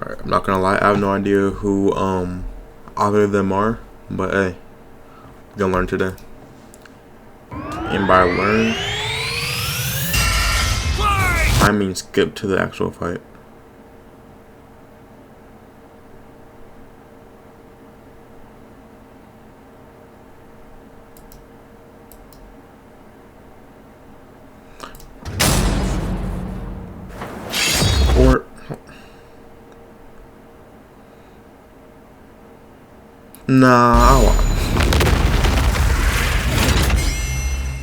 Alright, I'm not gonna lie, I have no idea who either of them are, but hey, we're gonna learn today. And by learn, I mean skip to the actual fight. Or nah,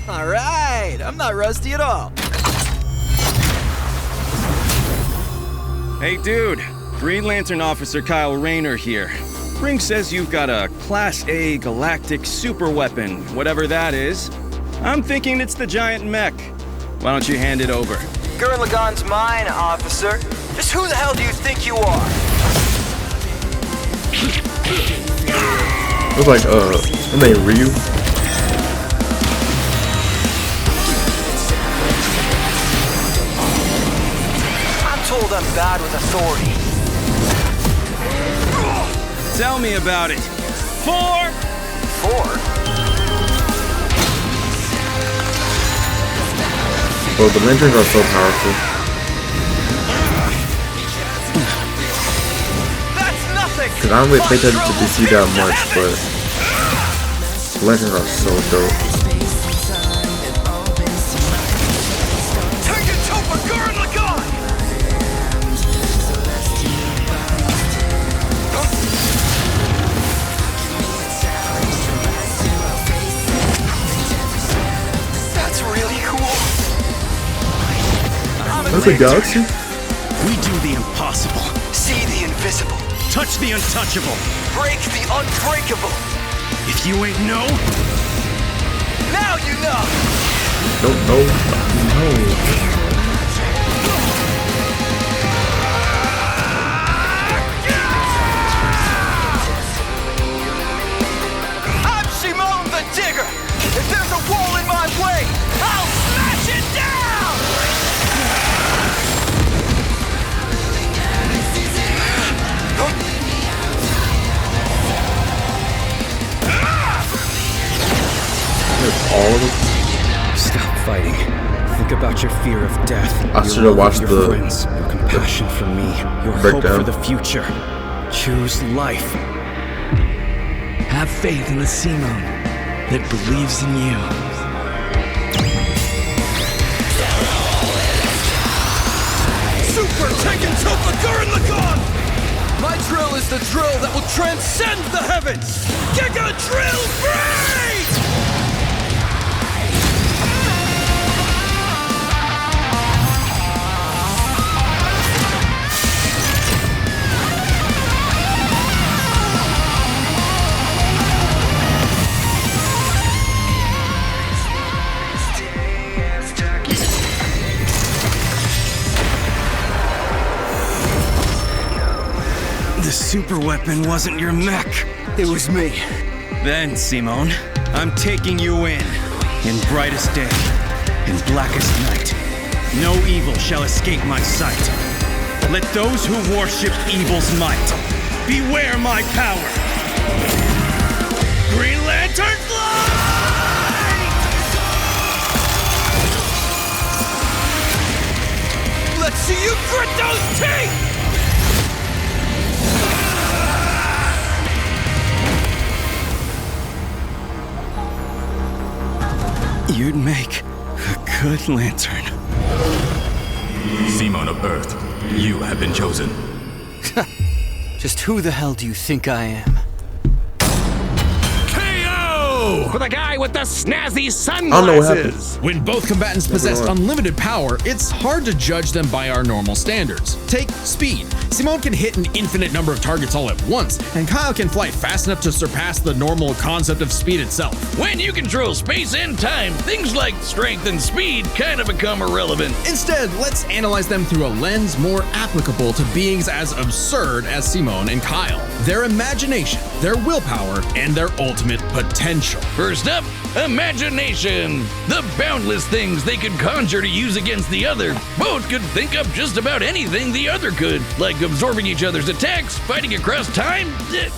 All right, I'm not rusty at all. Hey dude, Green Lantern Officer Kyle Rayner here. Ring says you've got a Class A galactic super weapon, whatever that is. I'm thinking it's the giant mech. Why don't you hand it over? Gurren Lagann's mine, officer. Just who the hell do you think you are? looks like her name Ryu. I'm told I'm bad with authority. Tell me about it. 4! 4? Well, the lanterns are so powerful. That's nothing! Cause I don't really pay attention to DC that much, but the lanterns are so dope. Take it, Topa, Gurren Lagann! That's really cool. That's a galaxy? We do the impossible. See the invisible. Touch the untouchable. Break the unbreakable. If you ain't know, Now you know. No. I'm Simone the Digger. If there's a wall in my way, I'll smash it down! That's all of it. stop fighting. Think about your fear of death. I your should have love watched of your the friends, your compassion for me, your hope breakdown. for the future. Choose life. Have faith in the Simone that believes in you. Super Tekken Topa Gurren Lagann! My drill is the drill that will transcend the heavens! Giga Drill Break! The super weapon wasn't your mech. It was me. Then, Simone, I'm taking you in brightest day, in blackest night. No evil shall escape my sight. Let those who worship evil's might beware my power. Green Lantern fly! Let's see you grit those teeth! You'd make a good lantern. Simone of Earth, you have been chosen. Just who the hell do you think I am? KO! For the guy with the snazzy I don't know what happened. sunglasses! When both combatants possess mind. unlimited power, it's hard to judge them by our normal standards. Take speed. Simone can hit an infinite number of targets all at once, and Kyle can fly fast enough to surpass the normal concept of speed itself. When you control space and time, things like strength and speed kind of become irrelevant. Instead, let's analyze them through a lens more applicable to beings as absurd as Simone and Kyle. Their imagination, their willpower, and their ultimate potential. First up, imagination. The boundless things they could conjure to use against the other. Both could think up just about anything the other could, like absorbing each other's attacks, fighting across time,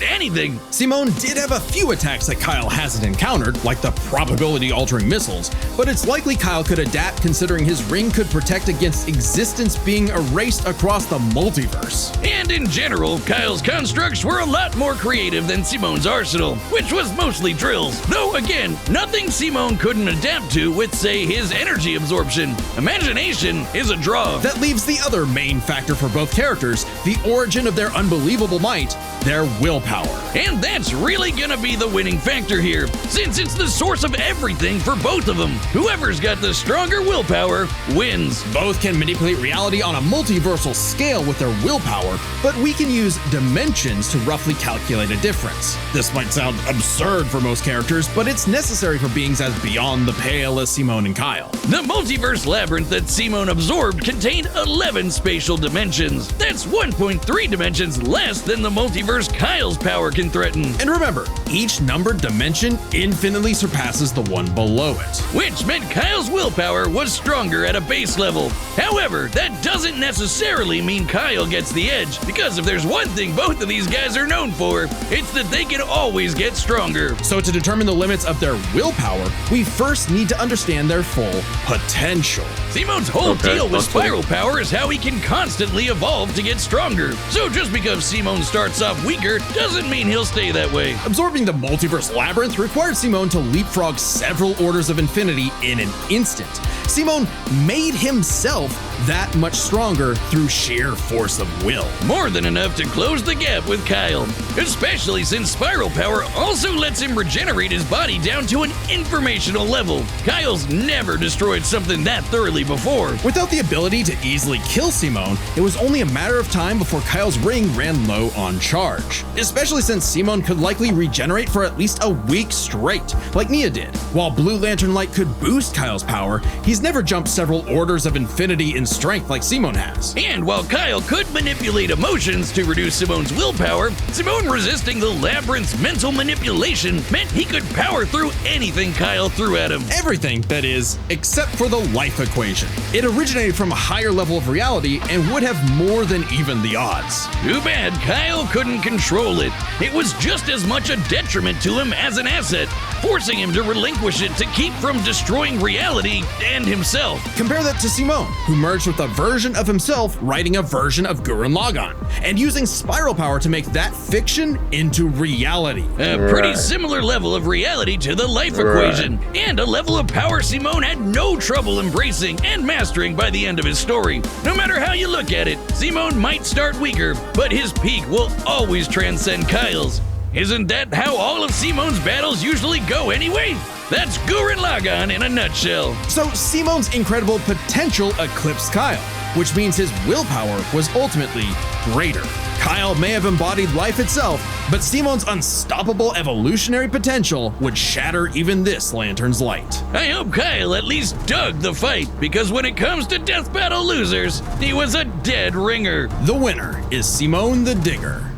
anything. Simone did have a few attacks that Kyle hasn't encountered, like the probability-altering missiles, but it's likely Kyle could adapt considering his ring could protect against existence being erased across the multiverse. And in general, Kyle's constructs were a lot more creative than Simone's arsenal, which was mostly drills. Though again, nothing Simone couldn't adapt to with, say, his energy absorption. Imagination is a draw. That leaves the other main factor for both characters, the origin of their unbelievable might, their willpower. And that's really gonna be the winning factor here, since it's the source of everything for both of them. Whoever's got the stronger willpower wins. Both can manipulate reality on a multiversal scale with their willpower, but we can use dimensions to roughly calculate a difference. This might sound absurd for most characters, but it's necessary for beings as beyond the pale as Simone and Kyle. The multiverse labyrinth that Simone absorbed contained 11 spatial dimensions. That's 1.3 dimensions less than the multiverse Kyle's power can threaten. And remember, each numbered dimension infinitely surpasses the one below it. Which meant Kyle's willpower was stronger at a base level. However, that doesn't necessarily mean Kyle gets the edge, because if there's one thing both of these guys are known for, it's that they can always get stronger. So to determine the limits of their willpower, we first need to understand their full potential. Simone's whole deal with spiral power is how he can constantly evolve to get stronger. So just because Simone starts off weaker doesn't mean he'll stay that way. Absorbing the multiverse labyrinth required Simone to leapfrog several orders of infinity in an instant. Simone made himself that much stronger through sheer force of will. More than enough to close the gap with Kyle, especially since spiral power also lets him regenerate his body down to an informational level. Kyle's never destroyed something that thoroughly before. Without the ability to easily kill Simone, it was only a matter of time before Kyle's ring ran low on charge, especially since Simone could likely regenerate for at least a week straight, like Nia did. While Blue Lantern Light could boost Kyle's power, he's never jumped several orders of infinity in strength like Simone has. And while Kyle could manipulate emotions to reduce Simone's willpower, Simone resisting the labyrinth's mental manipulation meant he could power through anything Kyle threw at him. Everything, that is, except for the life equation. It originated from a higher level of reality and would have more than even the odds. Too bad Kyle couldn't control it. It was just as much a detriment to him as an asset, forcing him to relinquish it to keep from destroying reality and himself. Compare that to Simone, who merged with a version of himself writing a version of Gurren Lagann, and using spiral power to make that fiction into reality. A pretty similar level of reality to the life equation, and a level of power Simone had no trouble embracing and mastering by the end of his story. No matter how you look at it, Simone might start weaker, but his peak will always transcend Kyle's. Isn't that how all of Simone's battles usually go anyway? That's Gurren Lagann in a nutshell. So Simone's incredible potential eclipsed Kyle, which means his willpower was ultimately greater. Kyle may have embodied life itself, but Simone's unstoppable evolutionary potential would shatter even this lantern's light. I hope Kyle at least dug the fight, because when it comes to death battle losers, he was a dead ringer. The winner is Simone the Digger.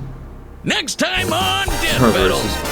Next time on Death Battle.